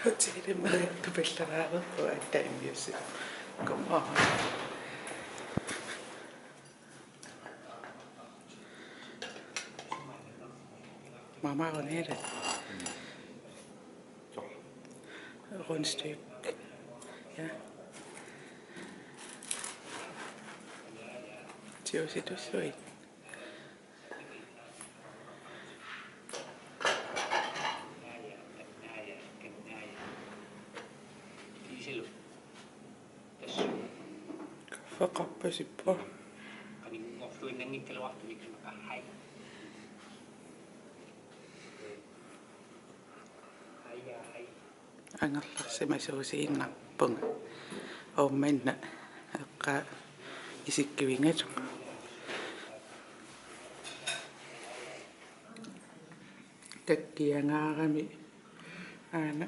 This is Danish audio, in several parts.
Hotellet Mariette Belterado på Andamuseet. Godmorgen. Mamma og Nette. Rundstykke. Ja. Tiosi tusui. Faqappasippa. Angerlarsimasuusiinnarpunga. Oommanna eqqa isikkivingalu. Takkiangaarami aana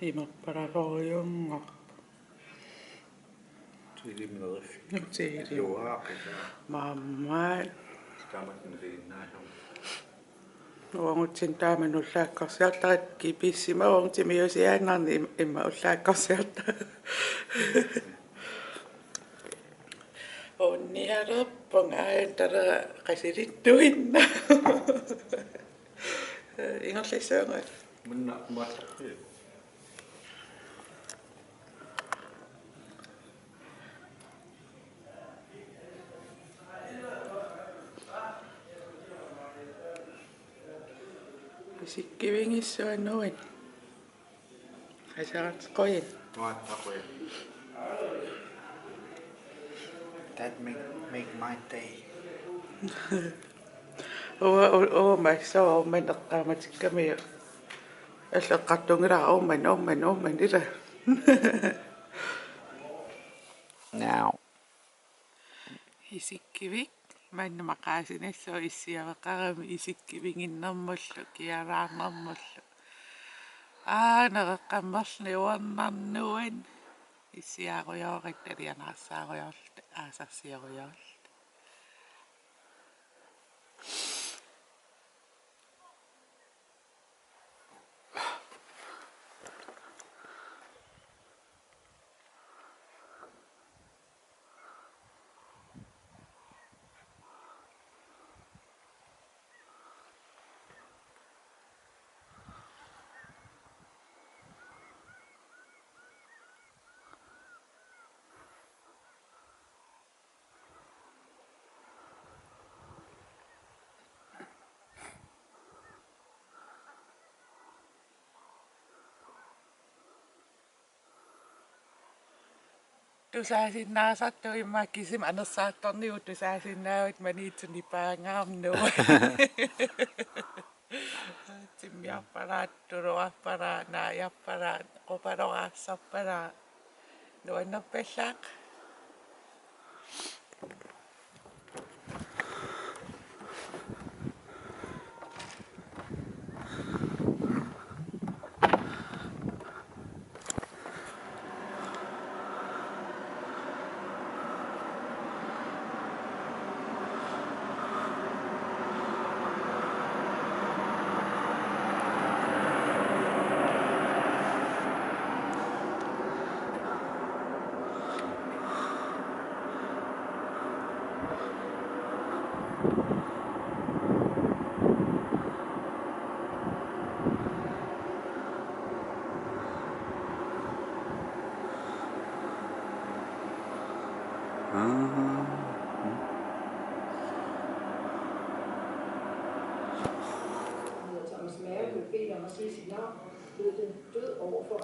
imerparaloriunga. Tiili. Mamma. Uangutsin taaman ullaakkorsiartarat kipissima uangtimiusiaangarni imma ullaakkorsiarta. Onnialerpung aayantalera qasilittuinna. Ingerlissuungat. Munna mat. Isikkivingissuannuin. Asaratqoyin. Maataqoyin. That make my day. Maissoo man eqqaamatikkami аллеққартунгила умман ила. Now. Isikkivik manna maqaasinassoo issiavaqarami isikkivingиннэрмуллу киараангэрмуллу неққаммерли уернарнуин иссиааруйоорит алианаассааруйоорт аасарсиаруйоорт Tusaasinnaasartu immaakkisim anersaattorniu tusaasinnaavit maniitsuni paangaarnu. Timmiarparaatturuarparaa naajarparaa qupaloraarsorparaa nuannerpallaaq.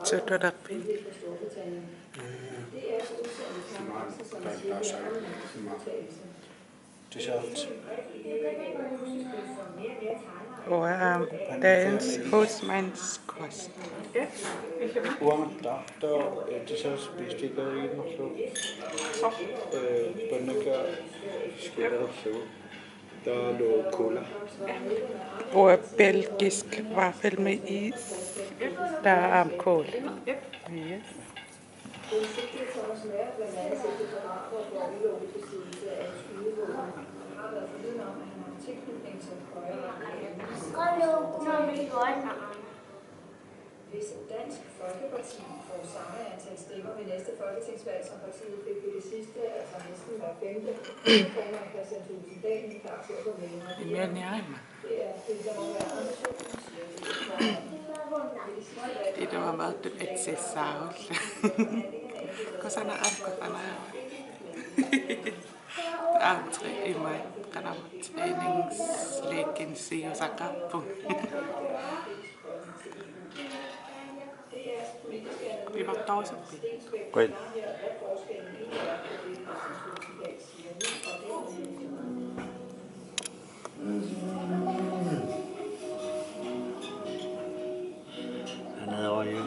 Så er der pænt. Og dagens husmandskost. Uangtaqtor tisaaspistiqeriinnerlu pannaka skillerlu taalu cola. Og belgisk vaffel med is. Der er amkål. Yes. Hvis Dansk Folkeparti får samme antal stemmer ved næste folketingsvalg, som partiet fik ved det sidste, altså næsten hver femte, formand Christian Thulesen Dahl en karakter på vælgerne. Det er det, der må være Itu mama tu eksesau. Kau sana aku sana. Antri imai karena træningslægen siger sig kampung. Vi var dog så fint. Godt. Han er over jo.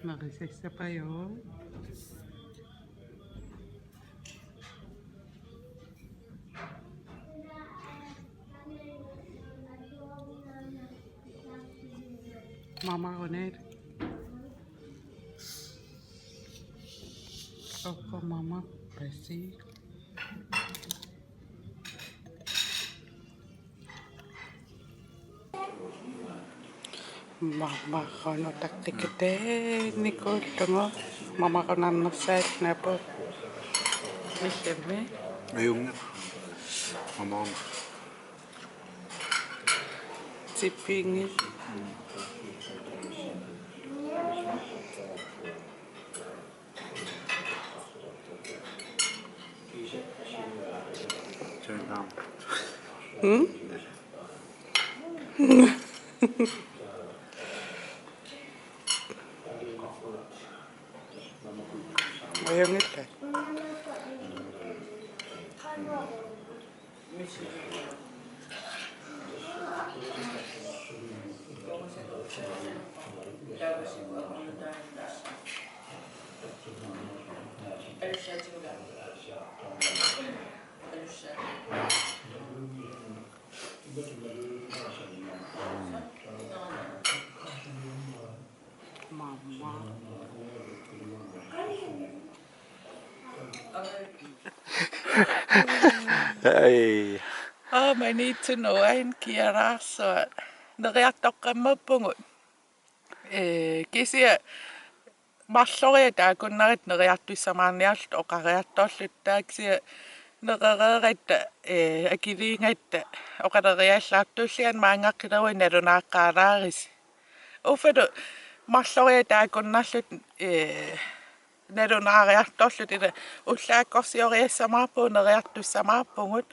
Marisesa pa yun. Mama ulit. Opo mama, pesi. Mama ko no taktikite Nicole tungo. Mama ko nanno set na po. Miseme. Ayun. Mama. Sipingi. Ayun ito. Mama. Hey. Oh, I need to know en Kiara så när jag tar mig på något. Kisi mallorita kunnarit när jag tu samanialt och kareattolluttaaksia nerererita akiliingaita oqaleriallaartuusian maangaqqilauin nalunaaqaalaaris ufadu mallorita kunnallut nalunaariartollut ila ullaakkorsioriassamaappu neriartussamaapungut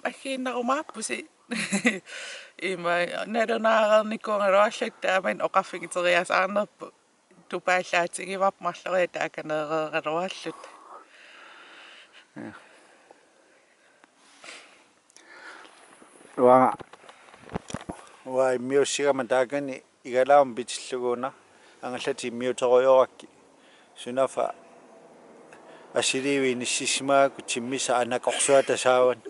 aggiinnerumaapusi ima nalunaarernikuungaluallut aamin oqarfigiteriasaanerpu tupaallaatigivarp mallorita akanereeraluallut Wa miusiga mandagani igalaam bitilluguna angallati miutorioraki sunafa asiliwi nissismaaku timmisa anakorsuata saawan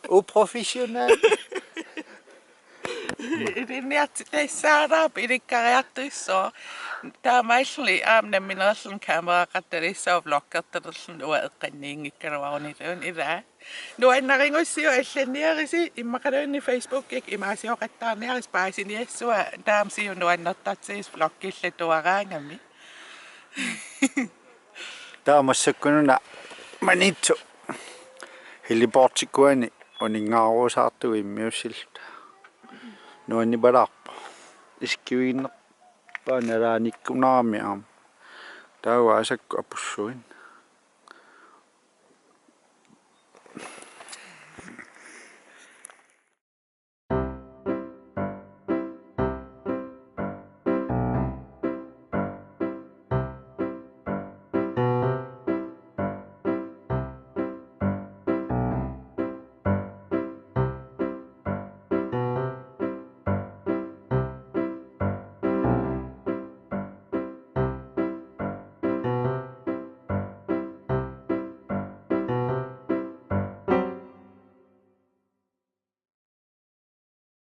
uprofessional Irinniat tessaaraap ilikkariartuissoo taamailluli aamnamminerlun kaameraaqattalissoo vloggerterlun ua eqqanniingikkaluaruniluun ilaa nuannaringussio allaniarisi immaqaluunni Facebook-ik imaasioqattaarniaris paasiniassua taamsiu nuannertatsiis vloggilla tuaraangami taamassakununa manitsu hiliportikuani uninngaaruusaartugu immiussilluta nuanni palarpa iskiuinnerpaanalaanikkunaarmi aam taawa asakku apussuin